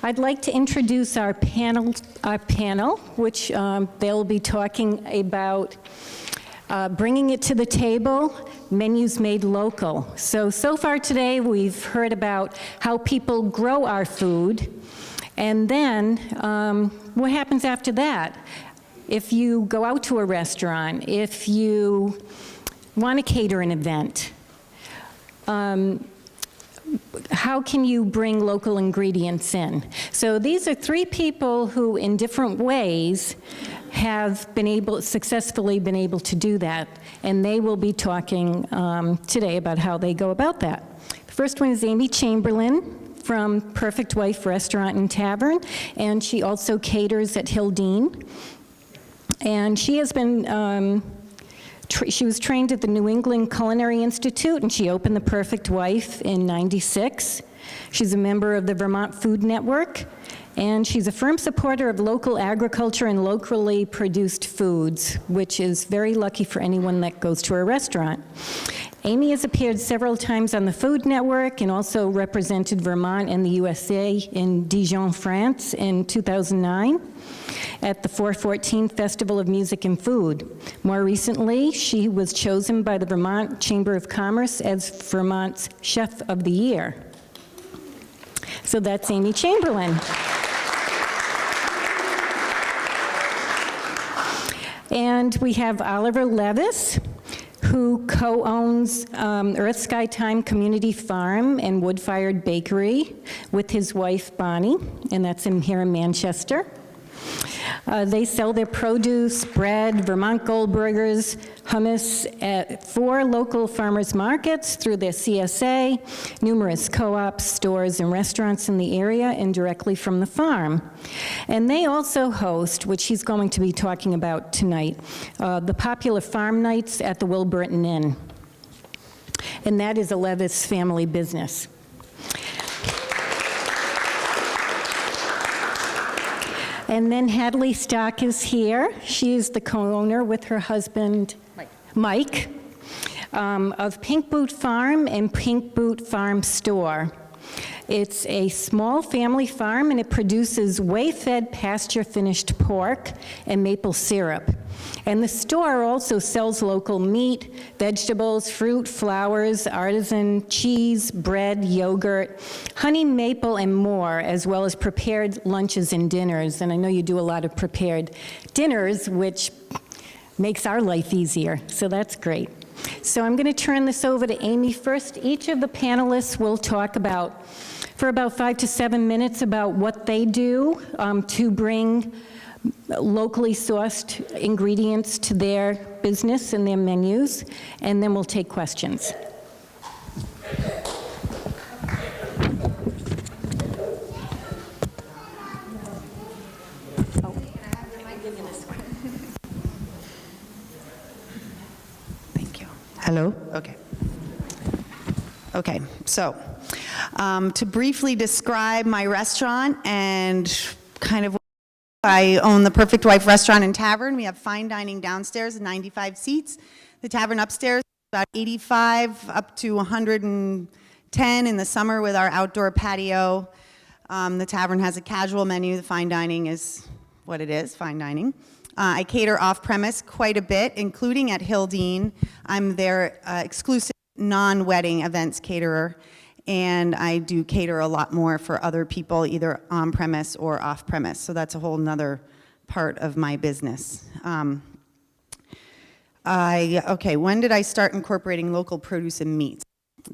I'd like to introduce our panel, which they'll be talking about bringing it to the table, menus made local. So far today, we've heard about how people grow our food, and then what happens after that? If you go out to a restaurant, if you want to cater an event, how can you bring local ingredients in? So these are three people who, in different ways, have successfully been able to do that, and they will be talking today about how they go about that. The first one is Amy Chamberlain from Perfect Wife Restaurant and Tavern, and she also caters at Hadley. And she has been, she was trained at the New England Culinary Institute, and she opened the Perfect Wife in '96. She's a member of the Vermont Food Network, and she's a firm supporter of local agriculture and locally produced foods, which is very lucky for anyone that goes to a restaurant. Amy has appeared several times on the Food Network and also represented Vermont and the USA in Dijon, France in 2009 at the 414 Festival of Music and Food. More recently, she was chosen by the Vermont Chamber of Commerce as Vermont's Chef of the Year. So that's Amy Chamberlain. And we have Oliver Levis, who co-owns Earth Sky Time Community Farm and Wood-Fired Bakery with his wife Bonnie, and that's here in Manchester. They sell their produce, bread, Vermont Gold Burgers, hummus at 4 local farmers markets through their CSA, numerous co-ops, stores, and restaurants in the area, and directly from the farm. And they also host, which he's going to be talking about tonight, the popular farm nights at the Wilburton Inn. And that is a Levis family business. And then Hadley Stock is here. She is the co-owner with her husband, Mike, of Pink Boot Farm and Pink Boot Farm Store. It's a small family farm, and it produces whey-fed, pasture-finished pork and maple syrup. And the store also sells local meat, vegetables, fruit, flowers, artisan cheese, bread, yogurt, honey, maple, and more, as well as prepared lunches and dinners. And I know you do a lot of prepared dinners, which makes our life easier, so that's great. So I'm going to turn this over to Amy first. Each of the panelists will talk for about 5 to 7 minutes about what they do to bring locally sourced ingredients to their business and their menus, and then we'll take questions. Thank you. Hello? Okay. Okay, so to briefly describe my restaurant and kind of I own the Perfect Wife Restaurant and Tavern. We have fine dining downstairs, 95 seats. The tavern upstairs, about 85 up to 110 in the summer with our outdoor patio. The tavern has a casual menu. The fine dining is what it is, fine dining. I cater off-premise quite a bit, including at Hadley. I'm their exclusive non-wedding events caterer, and I do cater a lot more for other people, either on-premise or off-premise. So that's a whole nother part of my business. Okay, when did I start incorporating local produce and meats?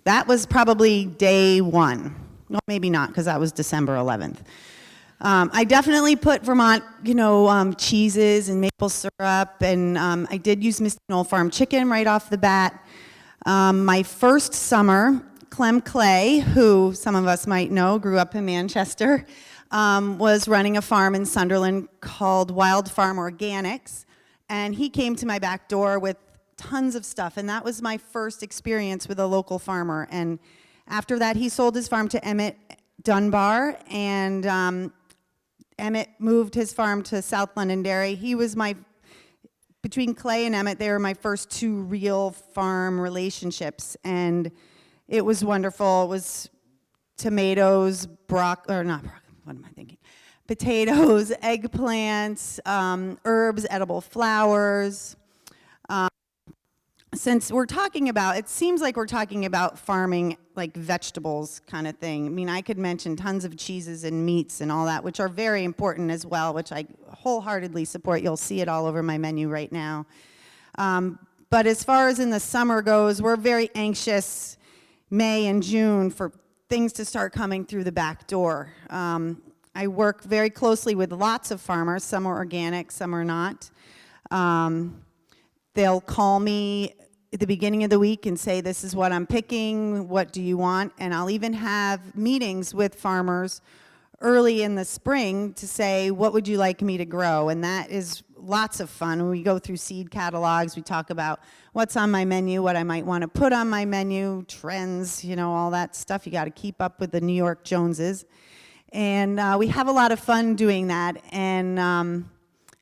That was probably day one. Well, maybe not, because that was December 11th. I definitely put Vermont, cheeses and maple syrup, and I did use Mr. Knoll Farm chicken right off the bat. My first summer, Clem Clay, who some of us might know, grew up in Manchester, was running a farm in Sunderland called Wild Farm Organics, and he came to my back door with tons of stuff, and that was my first experience with a local farmer. And after that, he sold his farm to Emmett Dunbar, and Emmett moved his farm to South Londonderry. He was between Clay and Emmett, they were my first 2 real farm relationships, and it was wonderful. It was tomatoes, what am I thinking? Potatoes, eggplants, herbs, edible flowers. Since we're talking about, it seems like we're talking about farming like vegetables kind of thing. I mean, I could mention tons of cheeses and meats and all that, which are very important as well, which I wholeheartedly support. You'll see it all over my menu right now. But as far as in the summer goes, we're very anxious May and June for things to start coming through the back door. I work very closely with lots of farmers. Some are organic, some are not. They'll call me at the beginning of the week and say, this is what I'm picking, what do you want? And I'll even have meetings with farmers early in the spring to say, what would you like me to grow? And that is lots of fun. When we go through seed catalogs, we talk about what's on my menu, what I might want to put on my menu, trends, you know, all that stuff. You got to keep up with the New York Joneses. And we have a lot of fun doing that. And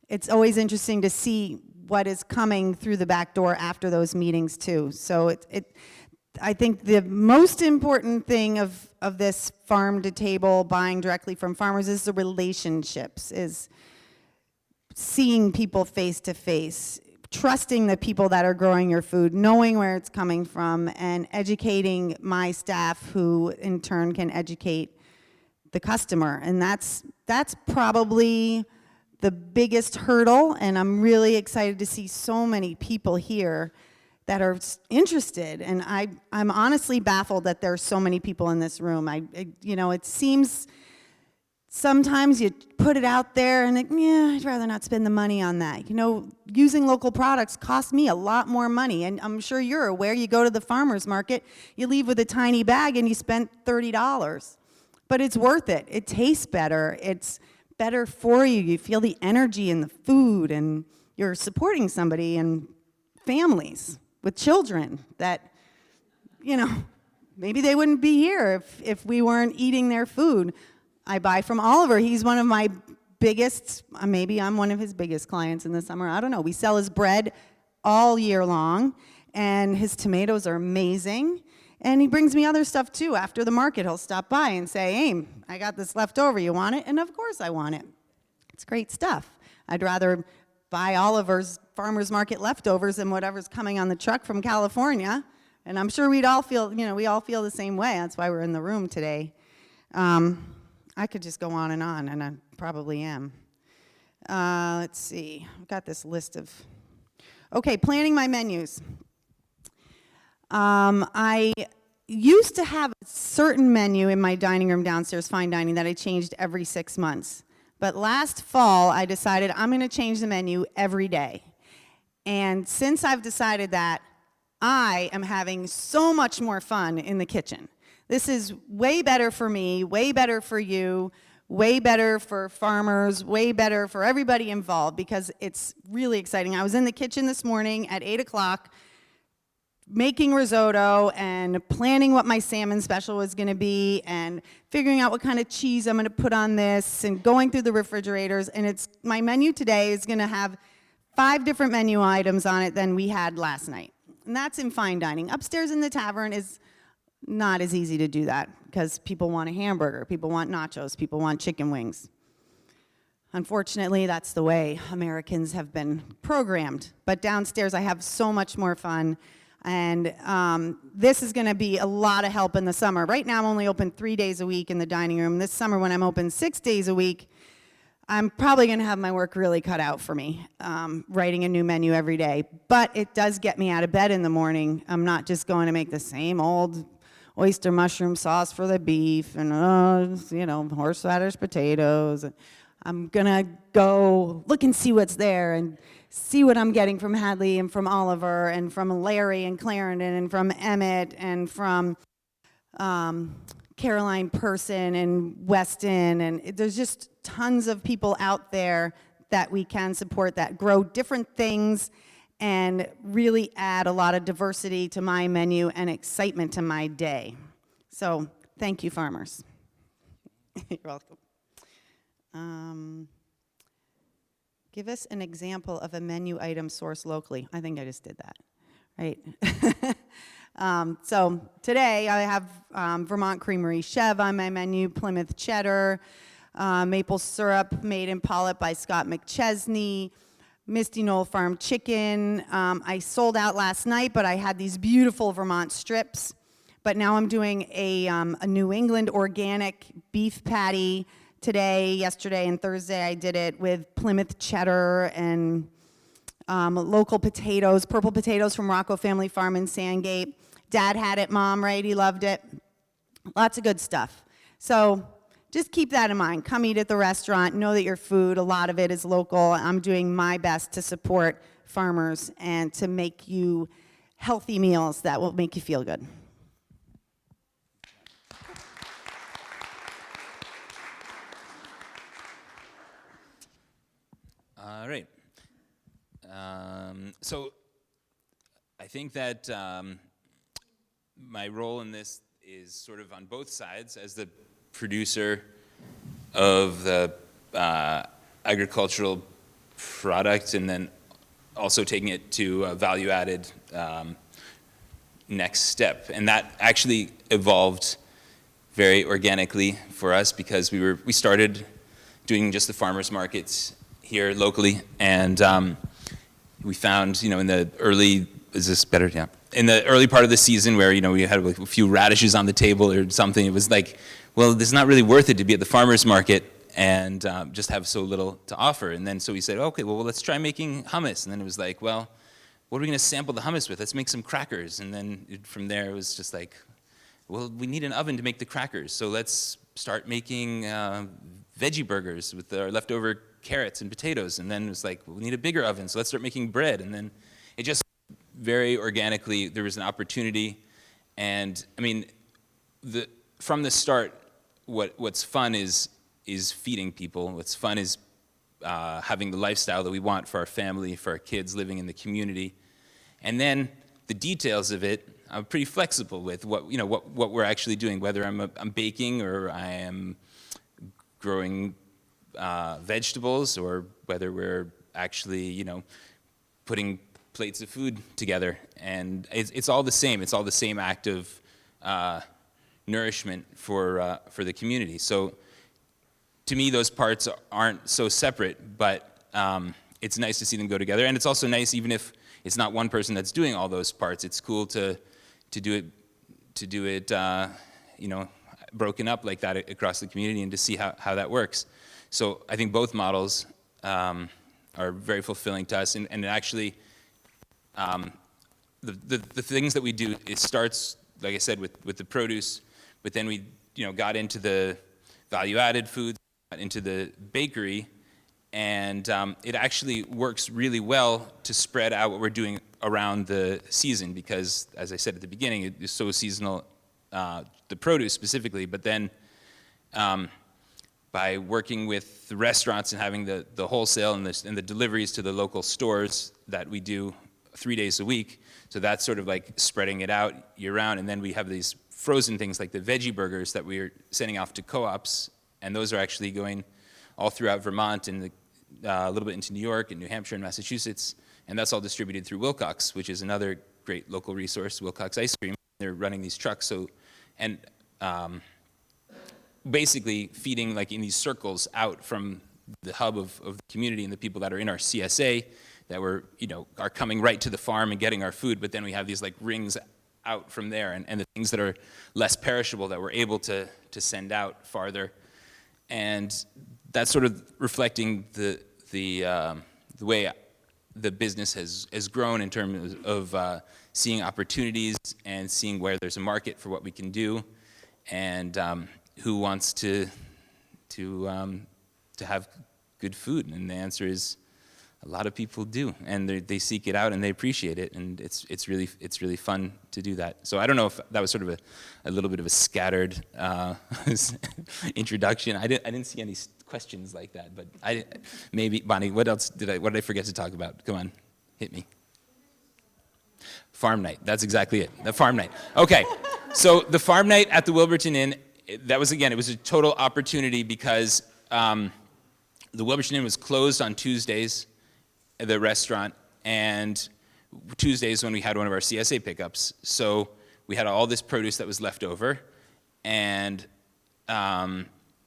it's always interesting to see what is coming through the back door after those meetings too. So I think the most important thing of this farm to table buying directly from farmers is the relationships, is seeing people face to face, trusting the people that are growing your food, knowing where it's coming from, and educating my staff, who in turn can educate the customer. And that's probably the biggest hurdle, and I'm really excited to see so many people here that are interested. And I'm honestly baffled that there are so many people in this room. You know, it seems sometimes you put it out there and yeah, I'd rather not spend the money on that. You know, using local products costs me a lot more money, and I'm sure you're aware. You go to the farmer's market, you leave with a tiny bag and you spent $30. But it's worth it. It tastes better. It's better for you. You feel the energy in the food, and you're supporting somebody and families with children that, you know, maybe they wouldn't be here if we weren't eating their food. I buy from Oliver. He's one of my biggest, maybe I'm one of his biggest clients in the summer. I don't know. We sell his bread all year long, and his tomatoes are amazing. And he brings me other stuff too. After the market, he'll stop by and say, hey, I got this left over. You want it? And of course I want it. It's great stuff. I'd rather buy Oliver's farmer's market leftovers than whatever's coming on the truck from California. And I'm sure we'd all feel, you know, we all feel the same way. That's why we're in the room today. I could just go on, and I probably am. Let's see. I've got this list of, okay, planning my menus. I used to have a certain menu in my dining room downstairs, fine dining, that I changed every 6 months. But last fall, I decided I'm going to change the menu every day. And since I've decided that, I am having so much more fun in the kitchen. This is way better for me, way better for you, way better for farmers, way better for everybody involved, because it's really exciting. I was in the kitchen this morning at 8 o'clock, making risotto and planning what my salmon special was going to be and figuring out what kind of cheese I'm going to put on this and going through the refrigerators. And my menu today is going to have 5 different menu items on it than we had last night. And that's in fine dining. Upstairs in the tavern is not as easy to do that because people want a hamburger, people want nachos, people want chicken wings. Unfortunately, that's the way Americans have been programmed. But downstairs I have so much more fun. And this is going to be a lot of help in the summer. Right now I'm only open 3 days a week in the dining room. This summer when I'm open 6 days a week, I'm probably going to have my work really cut out for me, writing a new menu every day. But it does get me out of bed in the morning. I'm not just going to make the same old oyster mushroom sauce for the beef and, you know, horseradish potatoes. I'm going to go look and see what's there and see what I'm getting from Hadley and from Oliver and from Larry and Clarendon and from Emmett and from Caroline Person and Weston. And there's just tons of people out there that we can support that grow different things and really add a lot of diversity to my menu and excitement to my day. So thank you, farmers. You're welcome. Give us an example of a menu item sourced locally. I think I just did that, right? So today I have Vermont Creamery Chev on my menu, Plymouth Cheddar, maple syrup made in Pollitt by Scott McChesney, Misty Knoll Farm chicken. I sold out last night, but I had these beautiful Vermont strips. But now I'm doing a New England organic beef patty today, yesterday, and Thursday. I did it with Plymouth cheddar and local potatoes, purple potatoes from Rocco Family Farm in Sandgate. Dad had it, Mom, right? He loved it. Lots of good stuff. So just keep that in mind. Come eat at the restaurant. Know that your food, a lot of it is local. I'm doing my best to support farmers and to make you healthy meals that will make you feel good. All right. So I think that my role in this is sort of on both sides as the producer of the agricultural product, and then also taking it to a value-added next step. And that actually evolved very organically for us because we started doing just the farmers markets here locally, and we found, in the early, is this better? Yeah. In the early part of the season where, we had like a few radishes on the table or something, it was like, well, this is not really worth it to be at the farmer's market and just have so little to offer. And then so we said, okay, well, let's try making hummus. And then it was like, well, what are we going to sample the hummus with? Let's make some crackers. And then from there it was just like, well, we need an oven to make the crackers. So let's start making veggie burgers with our leftover carrots and potatoes. And then it was like, well, we need a bigger oven, so let's start making bread. And then it just very organically, there was an opportunity. And I mean, from the start, what's fun is feeding people. What's fun is having the lifestyle that we want for our family, for our kids living in the community. And then the details of it, I'm pretty flexible with what we're actually doing, whether I'm baking or I am growing vegetables, or whether we're actually, putting plates of food together. And it's all the same. It's all the same act of nourishment for the community. So to me, those parts aren't so separate, but it's nice to see them go together. And it's also nice, even if it's not one person that's doing all those parts, it's cool to do it, broken up like that across the community and to see how that works. So I think both models are very fulfilling to us, and actually, the things that we do, it starts, like I said, with the produce, but then we got into the value-added foods, got into the bakery, and it actually works really well to spread out what we're doing around the season, because, as I said at the beginning, it is so seasonal, the produce specifically, but then by working with the restaurants and having the wholesale and the deliveries to the local stores that we do 3 days a week, so that's sort of like spreading it out year-round. And then we have these frozen things like the veggie burgers that we're sending off to co-ops, and those are actually going all throughout Vermont and a little bit into New York and New Hampshire and Massachusetts, and that's all distributed through Wilcox, which is another great local resource, Wilcox Ice Cream. They're running these trucks, basically feeding like in these circles out from the hub of the community and the people that are in our CSA that are coming right to the farm and getting our food, but then we have these like rings out from there, and the things that are less perishable that we're able to send out farther. And that's sort of reflecting the way the business has grown in terms of seeing opportunities and seeing where there's a market for what we can do, and who wants to have good food. And the answer is a lot of people do, and they seek it out and they appreciate it, and it's really fun to do that. So I don't know if that was sort of a little bit of a scattered introduction. I didn't see any questions like that, but maybe Bonnie, what did I forget to talk about? Come on, hit me. Farm night. That's exactly it. The farm night. Okay, so the farm night at the Wilburton Inn. That was, again, it was a total opportunity because the Wilburton Inn was closed on Tuesdays, the restaurant, and Tuesdays when we had one of our CSA pickups. So we had all this produce that was left over, and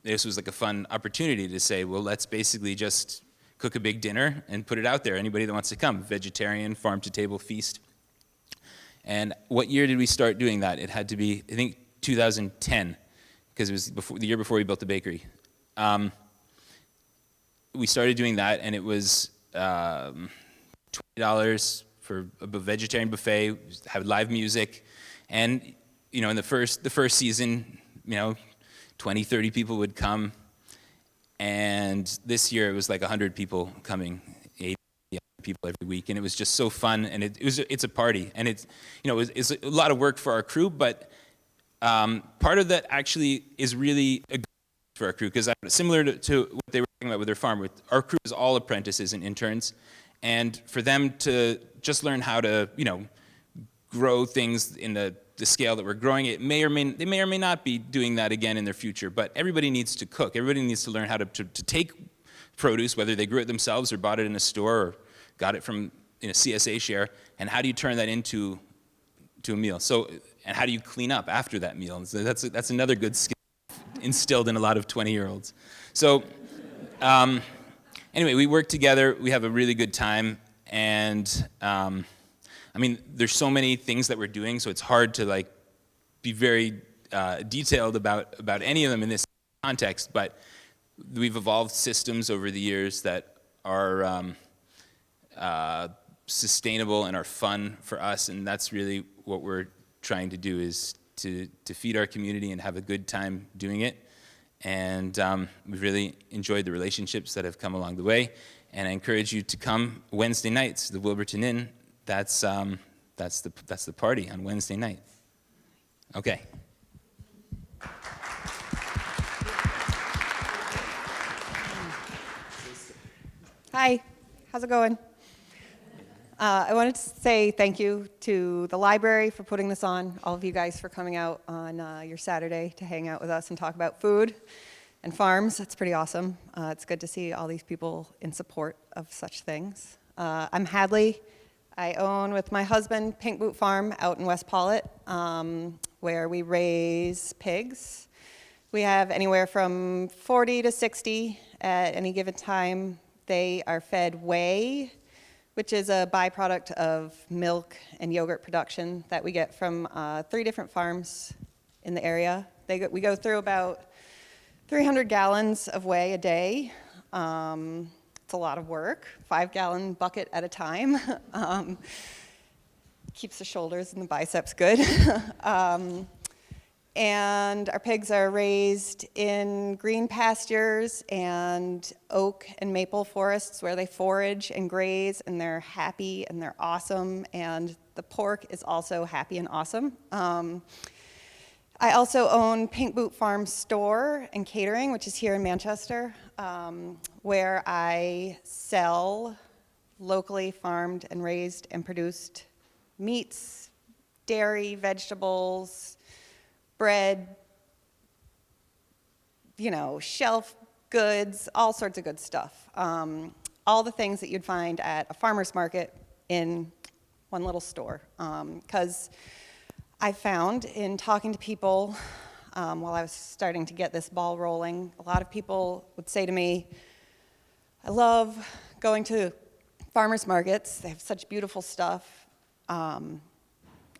this was like a fun opportunity to say, well, let's basically just cook a big dinner and put it out there. Anybody that wants to come, vegetarian, farm-to-table feast. And what year did we start doing that? It had to be, I think, 2010, because it was the year before we built the bakery. We started doing that, and it was $20 for a vegetarian buffet, have live music, and in the first season, 20, 30 people would come, and this year it was like 100 people coming, 80 people every week, and it was just so fun, and it's a party, and it's a lot of work for our crew, but part of that actually is really a good for our crew, because similar to what they were talking about with their farm, our crew is all apprentices and interns, and for them to just learn how to grow things in the scale that we're growing it, they may or may not be doing that again in their future, but everybody needs to cook. Everybody needs to learn how to take produce, whether they grew it themselves or bought it in a store or got it from a CSA share, and how do you turn that into a meal? So, and how do you clean up after that meal? And so that's another good skill instilled in a lot of 20-year-olds. So anyway, we work together, we have a really good time, and there's so many things that we're doing, so it's hard to be very detailed about any of them in this context, but we've evolved systems over the years that are sustainable and are fun for us, and that's really what we're trying to do, is to feed our community and have a good time doing it. And we've really enjoyed the relationships that have come along the way, and I encourage you to come Wednesday nights, the Wilburton Inn. That's the party on Wednesday night. Okay. Hi, how's it going? I wanted to say thank you to the library for putting this on, all of you guys for coming out on your Saturday to hang out with us and talk about food and farms. That's pretty awesome. It's good to see all these people in support of such things. I'm Hadley. I own with my husband Pink Boot Farm out in West Paulet, where we raise pigs. We have anywhere from 40 to 60 at any given time. They are fed whey, which is a byproduct of milk and yogurt production that we get from 3 different farms in the area. We go through about 300 gallons of whey a day. It's a lot of work, 5-gallon bucket at a time. Keeps the shoulders and the biceps good. And our pigs are raised in green pastures and oak and maple forests where they forage and graze, and they're happy and they're awesome, and the pork is also happy and awesome. I also own Pink Boot Farm Store and Catering, which is here in Manchester, where I sell locally farmed and raised and produced meats, dairy, vegetables, bread, shelf goods, all sorts of good stuff. All the things that you'd find at a farmer's market in one little store. Because I found in talking to people while I was starting to get this ball rolling, a lot of people would say to me, I love going to farmer's markets. They have such beautiful stuff. I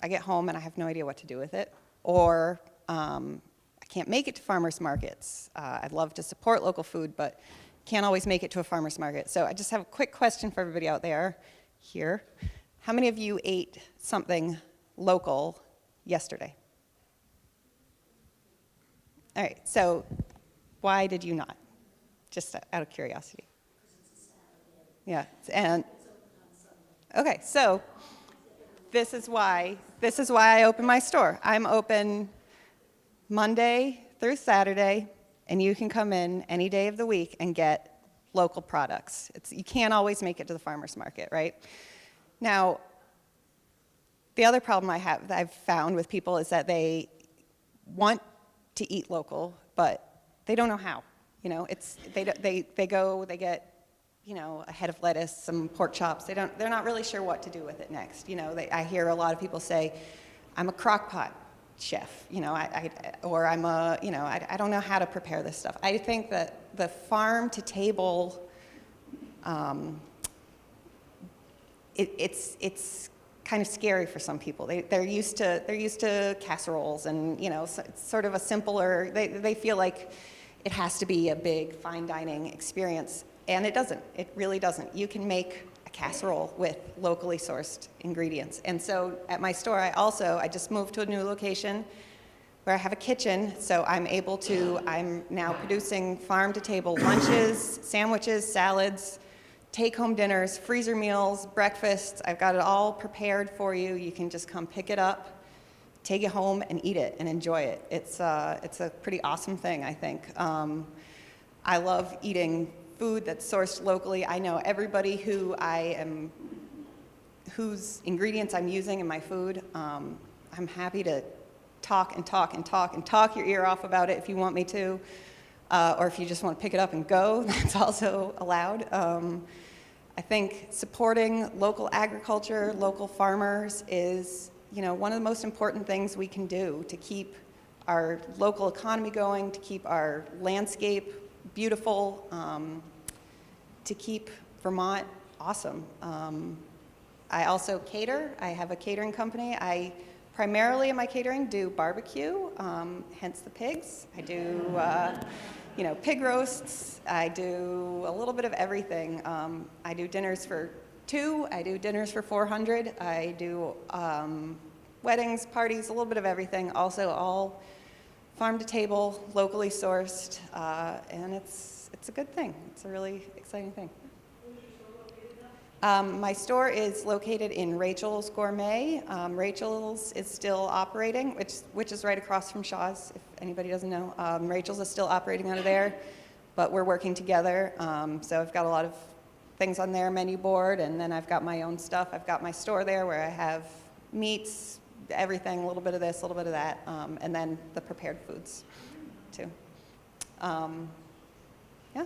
get home and I have no idea what to do with it. Or I can't make it to farmers markets. I'd love to support local food, but can't always make it to a farmer's market. So I just have a quick question for everybody out there here. How many of you ate something local yesterday? All right, so why did you not? Just out of curiosity. Yeah, and okay, so this is why I open my store. I'm open Monday through Saturday, and you can come in any day of the week and get local products. You can't always make it to the farmer's market, right? Now, the other problem I've found with people is that they want to eat local, but they don't know how. They get a head of lettuce, some pork chops. They're not really sure what to do with it next. I hear a lot of people say, I'm a crock pot chef, or I'm a, I don't know how to prepare this stuff. I think that the farm to table, it's kind of scary for some people. They're used to casseroles and, it's sort of a simpler, they feel like it has to be a big fine dining experience, and it doesn't. It really doesn't. You can make a casserole with locally sourced ingredients. And so at my store, I just moved to a new location where I have a kitchen, so I'm now producing farm-to-table lunches, sandwiches, salads, take-home dinners, freezer meals, breakfasts. I've got it all prepared for you. You can just come pick it up, take it home, and eat it and enjoy it. It's a pretty awesome thing, I think. I love eating food that's sourced locally. I know everybody whose ingredients I'm using in my food. I'm happy to talk your ear off about it if you want me to, or if you just want to pick it up and go, that's also allowed. I think supporting local agriculture, local farmers is, one of the most important things we can do to keep our local economy going, to keep our landscape beautiful, to keep Vermont awesome. I also cater. I have a catering company. I primarily in my catering do barbecue, hence the pigs. I do pig roasts. I do a little bit of everything. I do dinners for 2. I do dinners for 400. I do weddings, parties, a little bit of everything. Also all farm to table, locally sourced, and it's a good thing. It's a really exciting thing. My store is located in Rachel's Gourmet. Rachel's is still operating, which is right across from Shaw's, if anybody doesn't know. Rachel's is still operating out of there, but we're working together. So I've got a lot of things on their menu board, and then I've got my own stuff. I've got my store there where I have meats, everything, a little bit of this, a little bit of that, and then the prepared foods, too. Yeah.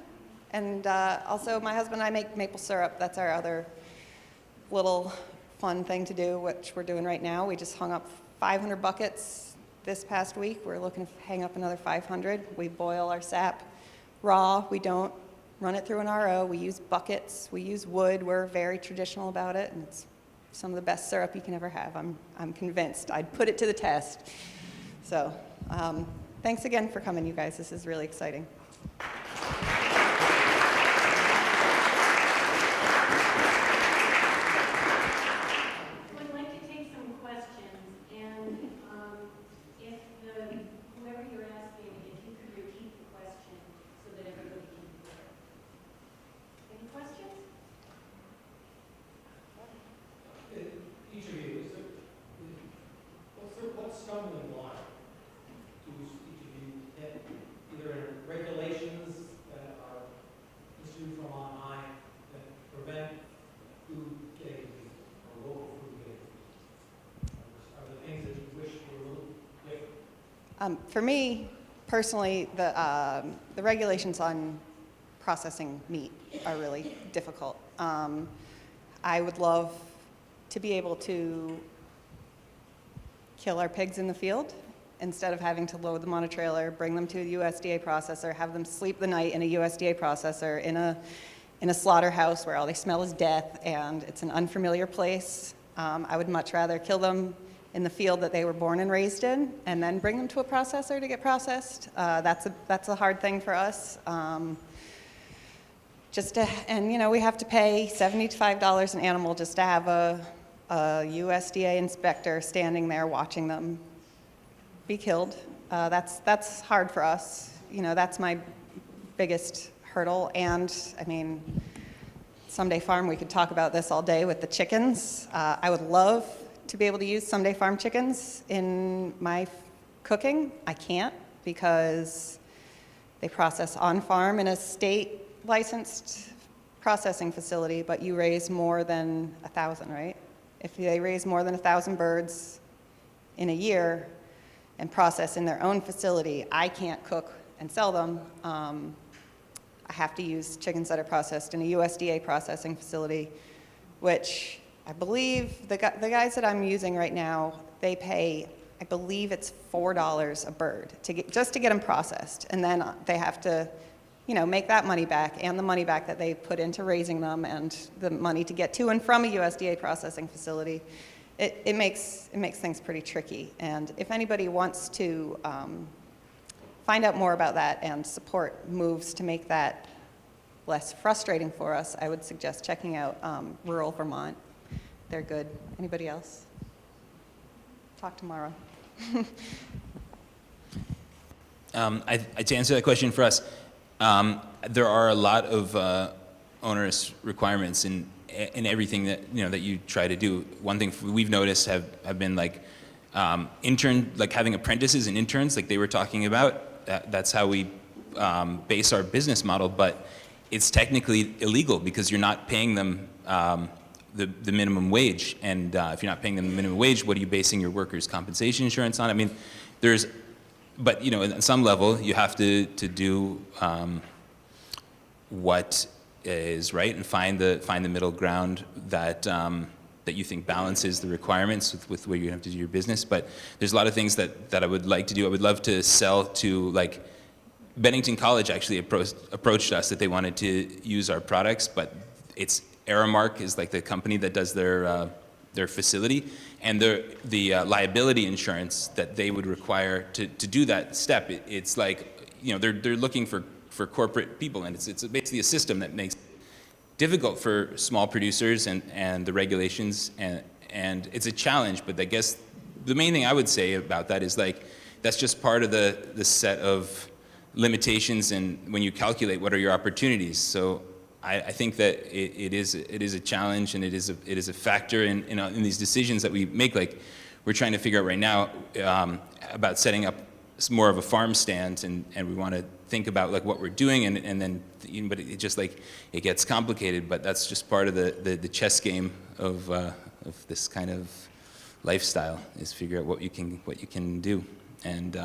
And also, my husband and I make maple syrup. That's our other little fun thing to do, which we're doing right now. We just hung up 500 buckets this past week. We're looking to hang up another 500. We boil our sap raw. We don't run it through an RO. We use buckets. We use wood. We're very traditional about it, and it's some of the best syrup you can ever have. I'm convinced. I'd put it to the test. So thanks again for coming, you guys. This is really exciting. What stumbling block do each of you hit, either in regulations that are issued from on high that prevent food getting or local food getting? Are there things that you wish were a little different? For me, personally, the regulations on processing meat are really difficult. I would love to be able to kill our pigs in the field instead of having to load them on a trailer, bring them to a USDA processor, have them sleep the night in a USDA processor in a slaughterhouse where all they smell is death and it's an unfamiliar place. I would much rather kill them in the field that they were born and raised in and then bring them to a processor to get processed. That's a hard thing for us. We have to pay $75 an animal just to have a USDA inspector standing there watching them be killed. That's hard for us. That's my biggest hurdle. And I mean, Someday Farm, we could talk about this all day with the chickens. I would love to be able to use Someday Farm chickens in my cooking. I can't because they process on farm in a state licensed processing facility, but you raise more than 1,000, right? If they raise more than 1,000 birds in a year and process in their own facility, I can't cook and sell them. I have to use chickens that are processed in a USDA processing facility, which I believe the guys that I'm using right now, they pay I believe it's $4 a bird just to get them processed. And then they have to, make that money back and the money back that they put into raising them and the money to get to and from a USDA processing facility. It makes things pretty tricky. And if anybody wants to find out more about that and support moves to make that less frustrating for us, I would suggest checking out rural Vermont. They're good. Anybody else? Talk tomorrow. To answer that question for us, there are a lot of onerous requirements in everything that that you try to do. One thing we've noticed have been like having apprentices and interns, like they were talking about. That's how we base our business model, but it's technically illegal because you're not paying them the minimum wage. And if you're not paying them the minimum wage, what are you basing your workers' compensation insurance on? I mean, but at some level, you have to do what is right and find the middle ground that you think balances the requirements with where you have to do your business. But there's a lot of things that I would like to do. I would love to sell to, like, Bennington College actually approached us that they wanted to use our products, but it's Aramark is like the company that does their facility, and the liability insurance that they would require to do that step. It's like they're looking for corporate people, and it's basically a system that makes it difficult for small producers and the regulations, and it's a challenge. But I guess the main thing I would say about that is, like, that's just part of the set of limitations, and when you calculate what are your opportunities. So I think that it is a challenge, and it is a factor in these decisions that we make. Like, we're trying to figure out right now about setting up more of a farm stand, and we want to think about, like, what we're doing, and then but it just, like, it gets complicated. But that's just part of the chess game of this kind of lifestyle, is figure out what you can do, and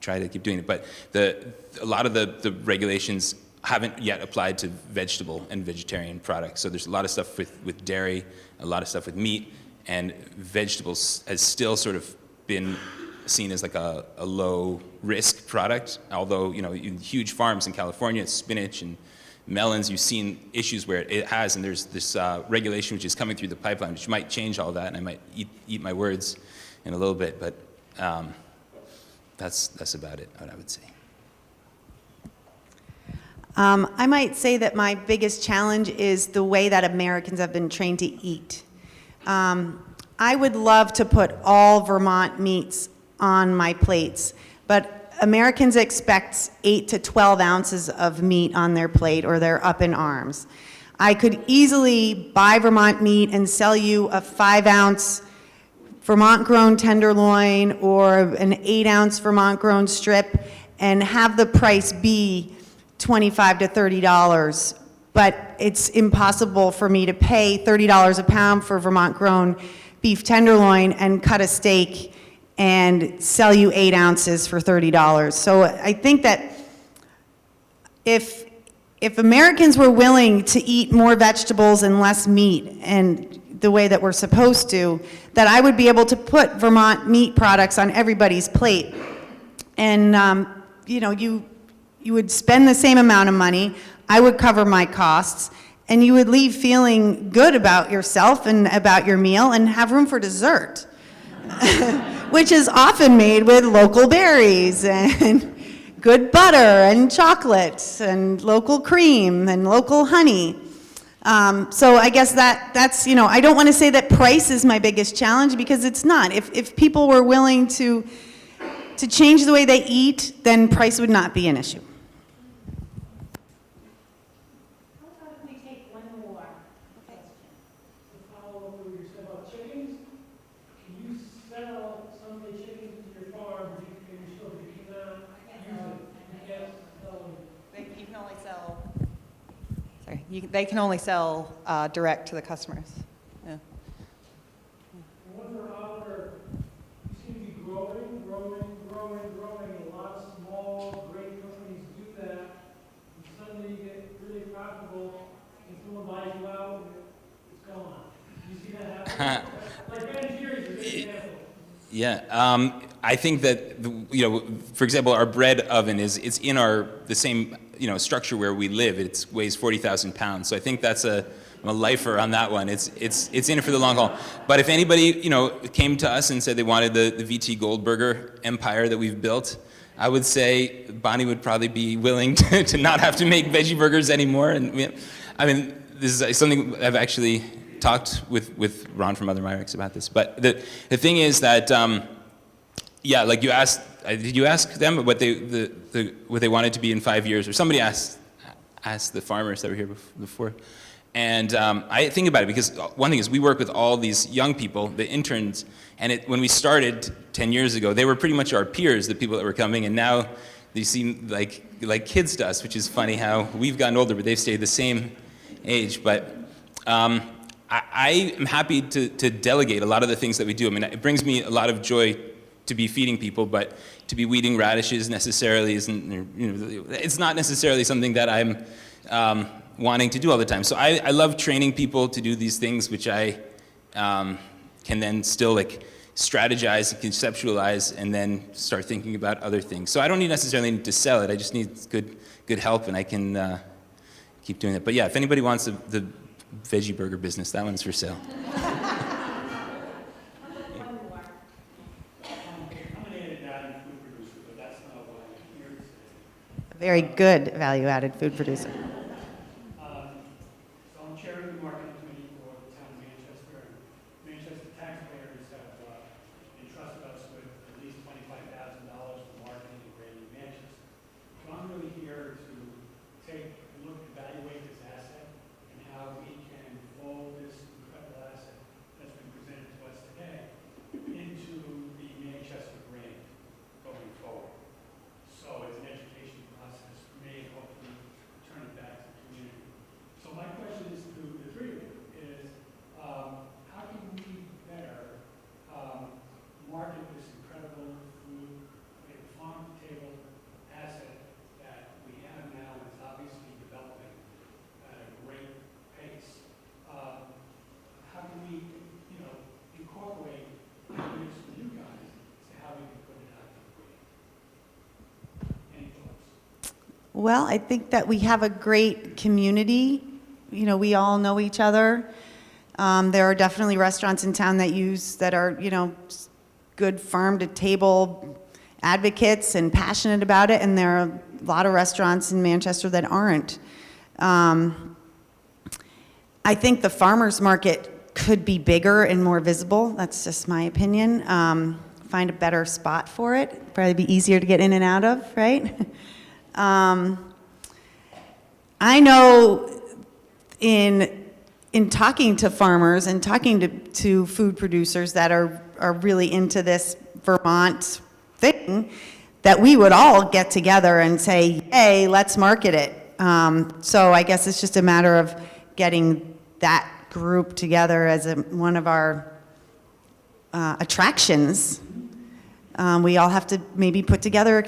try to keep doing it. But a lot of the regulations haven't yet applied to vegetable and vegetarian products. So there's a lot of stuff with dairy, a lot of stuff with meat, and vegetables has still sort of been seen as like a low risk product. Although, in huge farms in California, spinach and melons, you've seen issues where it has, and there's this regulation which is coming through the pipeline, which might change all that, and I might eat my words in a little bit, but that's about it, what I would say. I might say that my biggest challenge is the way that Americans have been trained to eat. I would love to put all Vermont meats on my plates, but Americans expect 8 to 12 ounces of meat on their plate, or they're up in arms. I could easily buy Vermont meat and sell you a 5-ounce Vermont-grown tenderloin or an 8-ounce Vermont-grown strip and have the price be $25 to $30, but it's impossible for me to pay $30 a pound for Vermont-grown beef tenderloin and cut a steak and sell you 8 ounces for $30. So I think that if Americans were willing to eat more vegetables and less meat, and the way that we're supposed to, that I would be able to put Vermont meat products on everybody's plate. And you would spend the same amount of money, I would cover my costs, and you would leave feeling good about yourself and about your meal and have room for dessert, which is often made with local berries and good butter and chocolate and local cream and local honey. So I guess that's, I don't want to say that price is my biggest challenge, because it's not. If people were willing to change the way they eat, then price would not be an issue. They can only sell direct to the customers. Yeah. I wonder how you seem to be growing. A lot of small, great companies do that, and suddenly you get really profitable, and someone buys you out, and it's gone. Do you see that happen? Like Ben Jerry's a good example. Yeah. I think that, for example, our bread oven it's in the same, structure where we live. It weighs 40,000 pounds. So I think that's I'm a lifer on that one. It's in it for the long haul. But if anybody, came to us and said they wanted the VT Goldberger empire that we've built, I would say Bonnie would probably be willing to not have to make veggie burgers anymore. And this is something I've actually talked with Ron from Other Myrex about this. But the thing is that, like you asked, did you ask them what they wanted to be in 5 years? Or somebody asked the farmers that were here before. And I think about it because one thing is we work with all these young people, the interns, and when we started 10 years ago, they were pretty much our peers, the people that were coming, and now they seem like kids to us, which is funny how we've gotten older, but they've stayed the same age. But I am happy to delegate a lot of the things that we do. I mean, it brings me a lot of joy to be feeding people, but to be weeding radishes necessarily isn't, it's not necessarily something that I'm wanting to do all the time. So I love training people to do these things, which I can then still strategize and conceptualize and then start thinking about other things. So I don't necessarily need to sell it. I just need good help, and I can keep doing it. But yeah, if anybody wants the veggie burger business, that one's for sale. A very good value-added food producer. So I'm chair of the marketing committee for the town of Manchester, and Manchester taxpayers have entrusted us with at least $25,000 for marketing and branding Manchester. So I'm really here to take a look, evaluate this asset, and how we can fold this incredible asset that's been presented to us today into the Manchester brand going forward. So it's an education process for me, and hopefully turn it back to the community. So my question is to the three of you is, how can we better market this incredible food, farm-to-table asset that we have now and is obviously developing at a great pace? How can we, incorporate ideas from you guys to how we can put it out to the world? Any thoughts? Well, I think that we have a great community. We all know each other. There are definitely restaurants in town that are, good farm-to-table advocates and passionate about it, and there are a lot of restaurants in Manchester that aren't. I think the farmers market could be bigger and more visible. That's just my opinion. Find a better spot for it. Probably be easier to get in and out of, right? I know in talking to farmers and talking to food producers that are really into this Vermont thing, that we would all get together and say, hey, let's market it. So I guess it's just a matter of getting that group together as one of our attractions. We all have to maybe put together a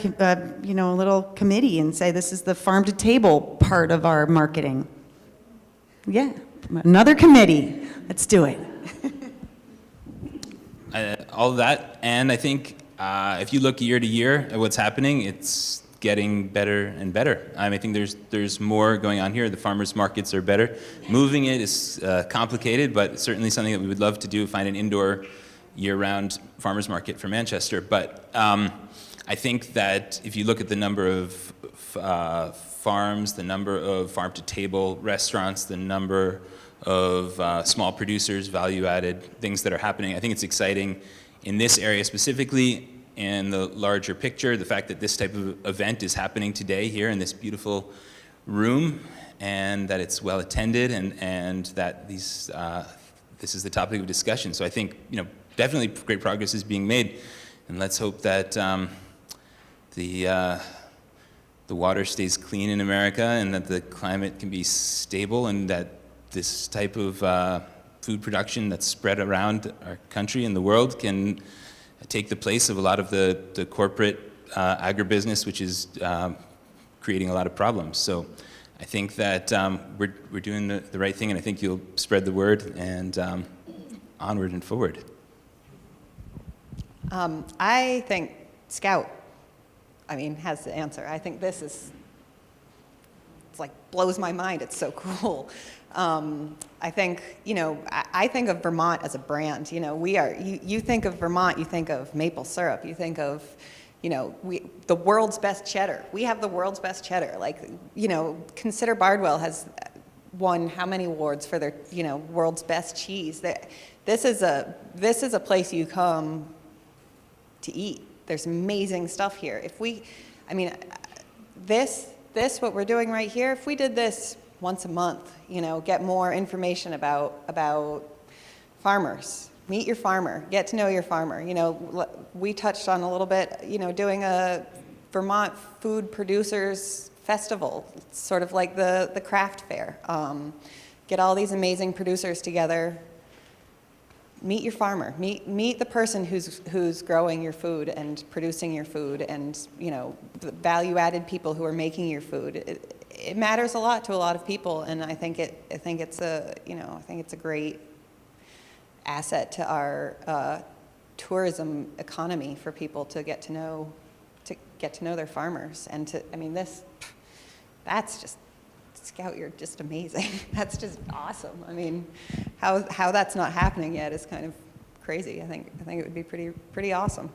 little committee and say this is the farm to table part of our marketing. Yeah, another committee. Let's do it. All of that, and I think if you look year to year at what's happening, it's getting better and better. I think there's more going on here. The farmers markets are better. Moving it is complicated, but certainly something that we would love to do, find an indoor year-round farmers market for Manchester. But I think that if you look at the number of farms, the number of farm-to-table restaurants, the number of small producers, value-added things that are happening, I think it's exciting in this area specifically. In the larger picture, the fact that this type of event is happening today here in this beautiful room, and that it's well attended, and that this is the topic of discussion. So I think definitely great progress is being made, and let's hope that the water stays clean in America, and that the climate can be stable, and that this type of food production that's spread around our country and the world can take the place of a lot of the corporate agribusiness, which is creating a lot of problems. So I think that we're doing the right thing, and I think you'll spread the word, and onward and forward. I think Scout, has the answer. I think this is, it's like blows my mind. It's so cool. I think, I think of Vermont as a brand. You think of Vermont, you think of maple syrup, you think of, the world's best cheddar. We have the world's best cheddar. Consider Bardwell has won how many awards for their, world's best cheese. This is a place you come to eat. There's amazing stuff here. What we're doing right here, if we did this once a month, get more information about farmers, meet your farmer, get to know your farmer. We touched on a little bit, doing a Vermont Food Producers Festival, sort of like the craft fair. Get all these amazing producers together. Meet your farmer. Meet the person who's growing your food and producing your food, and the value-added people who are making your food. It matters a lot to a lot of people, and I think it's a great asset to our tourism economy for people to get to know their farmers, and that's just, Scout, you're just amazing. That's just awesome. How that's not happening yet is kind of crazy. I think it would be pretty awesome.